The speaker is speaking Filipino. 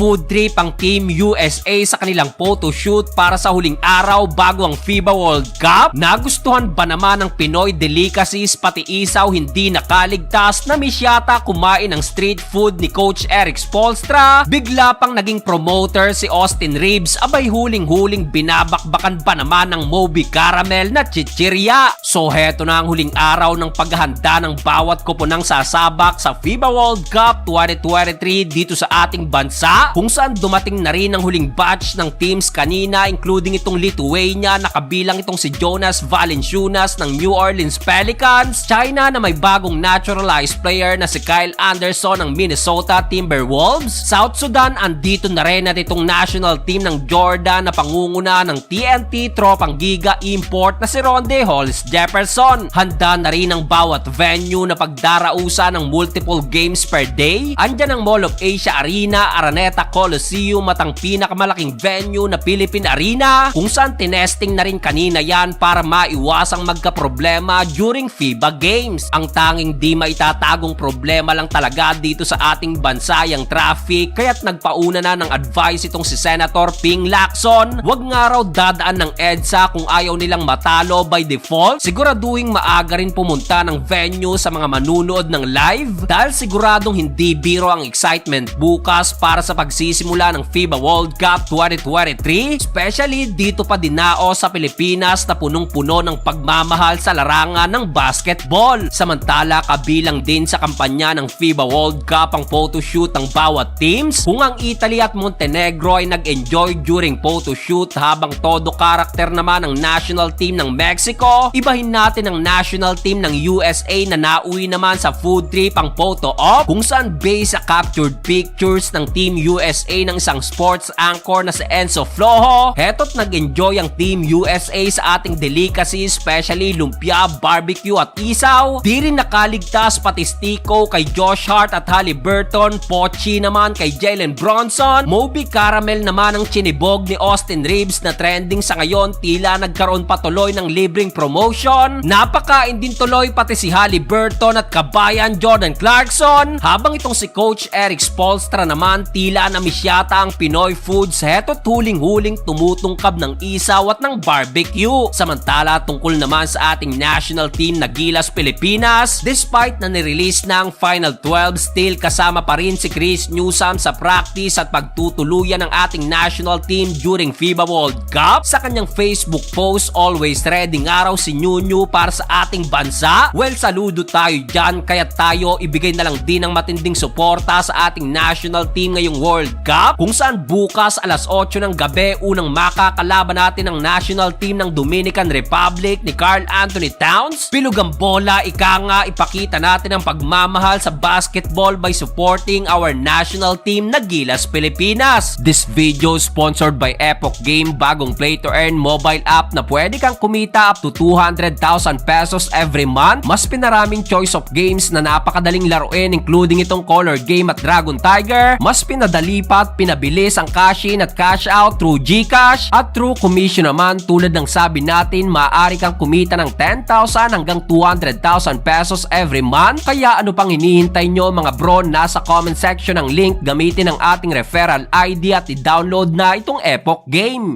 food trip ang Team USA sa kanilang photoshoot para sa huling araw bago ang FIBA World Cup? Nagustuhan ba naman ng Pinoy delicacies pati isaw hindi nakaligtas na miss yata kumain ng street food ni Coach Eric Spoelstra? Bigla pang naging promoter si Austin Reeves, abay huling-huling binabakbakan pa naman ng Moby Caramel na chichirya. So heto na ang huling araw ng paghahanda ng bawat koponang sasabak sa FIBA World Cup 2023 dito sa ating bansa, kung saan dumating na rin ang huling batch ng teams kanina, including itong Lithuania na kabilang itong si Jonas Valanciunas ng New Orleans Pelicans, China na may bagong naturalized player na si Kyle Anderson ng Minnesota Timberwolves, South Sudan andito na rin at itong national team ng Jordan na pangunguna ng TNT Tropang Giga import na si Ronde Hollis Jefferson. Handa na rin ang bawat venue na pagdarausa ng multiple games per day. Andyan ang Mall of Asia Arena, Araneta Coliseum at ang pinakamalaking venue na Philippine Arena, kung saan tinesting na rin kanina yan para maiwasang magkaproblema during FIBA Games. Ang tanging di maitatagong problema lang talaga dito sa ating bansa yung traffic, kaya't nagpauna na ng advice itong si Senator Ping Lacson. Wag nga raw dadaan ng EDSA kung ayaw nilang matalo by default. Siguraduhin maaga rin pumunta ng venue sa mga manunood ng live dahil siguradong hindi biro ang excitement bukas para sa pagsisimula ng FIBA World Cup 2023, especially dito pa dinao sa Pilipinas na punong-puno ng pagmamahal sa larangan ng basketball. Samantala, kabilang din sa kampanya ng FIBA World Cup ang photoshoot ng bawat teams, kung ang Italy at Montenegro ay nag-enjoy during photoshoot habang todo karakter naman ang national team ng Mexico, ibahin natin ang national team ng USA na nauwi naman sa food trip ang photo op, kung saan based sa captured pictures ng Team USA ng isang sports anchor na si Enzo Flojo. Heto't nag-enjoy ang Team USA sa ating delicacy, especially lumpia, barbecue at isaw. Di rin nakaligtas pati stiko kay Josh Hart at Haliburton, pochi naman kay Jalen Bronson, Moby Caramel naman ang chinibog ni Austin Reeves na trending sa ngayon, tila nagkaroon pa tuloy ng libreng promotion. Napakain din tuloy pati si Haliburton at kabayan Jordan Clarkson, habang itong si Coach Eric Spoelstra naman tila na-miss yata ang Pinoy foods. Heto't huling-huling tumutungkab ng isaw at ng barbecue. Samantala, tungkol naman sa ating national team na Gilas Pilipinas, despite na nirelease na ang Final 12, still kasama pa rin si Chris Newsome sa practice at pagtutuluyan ng ating national team during FIBA World Cup. Sa kanyang Facebook post, always ready nga raw si Nunu para sa ating bansa. Well, saludo tayo dyan, kaya tayo ibigay na lang din ng matinding suporta sa ating national team ngayong World Cup, kung saan bukas alas 8 ng gabi unang makakalaban natin ang national team ng Dominican Republic ni Karl Anthony Towns. Pilugang bola, ika nga ipakita natin ang pagmamahal sa basketball by supporting our national team na Gilas Pilipinas. This video sponsored by Epoch Game, bagong play to earn mobile app na pwede kang kumita up to 200,000 pesos every month. Mas pinaraming choice of games na napakadaling laruin, including itong Color Game at Dragon Tiger. Mas pinadali pa at pinabilis ang cash in at cash out through GCash, at through commission naman tulad ng sabi natin, maaari kang kumita ng 10,000 hanggang 200,000 pesos every month. Kaya ano pang hinihintay nyo mga bro? Nasa comment section ang link, gamitin ang ating referral ID at i-download na itong Epoch Game.